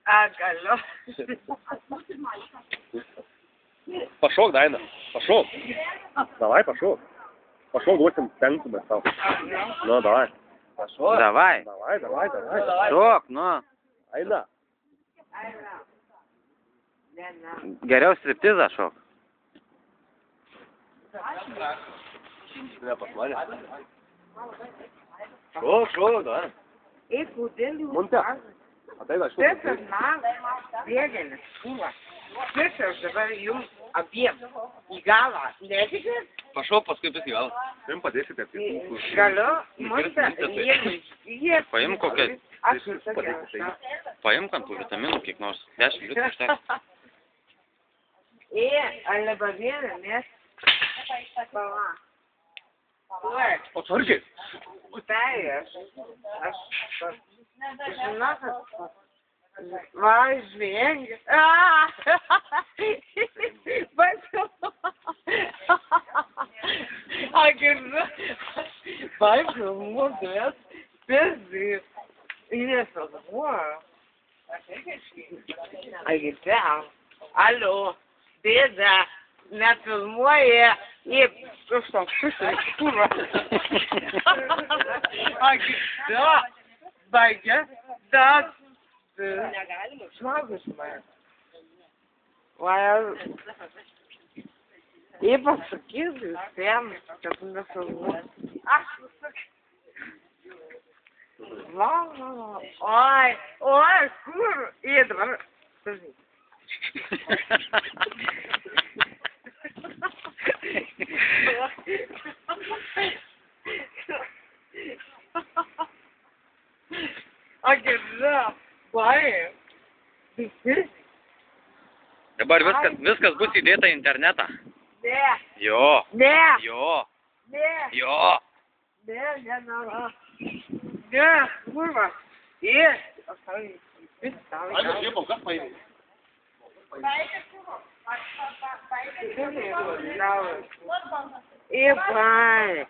Алло. Пошел, Дайна, пошел. Давай, пошел. Пошел, 8 центов осталось. Ну, давай. Пошел. Давай. Давай. Šok, nu. Айда. Geriau striptizą šok. Я посмотрю. Шо, да. И куда Монтя. А ты что? это нам бегали, школа. Это же говорю объем. И гала. Пошел, пускай посигал. Им по 10 опять. Гало, можно есть. Paimk kokią, А что это? paimk ant tų vitaminų kiek nors. 10 litrų užteks. Alla bavera, ne? Pala. Отварки. Pējas. Vai žviengi. Vai filmuotojas. Pizdi. Isso, boa. Aí tá. Alô. Beijo. Na filmuoja. E kažką šurą. Agi, da. Baigia. Da. Smagus man. Vai. E pasakys visiems, kad nefilmuoja. Aš pasakysiu. Oi, kur? I dabar. Agirra, vai. Dabar viskas bus įdėta į internetą. Ne. Jo. Ne. Jo. Ne. Jo. Ne, ne, kurva. I. Айда, съебал, как поедем? И бай.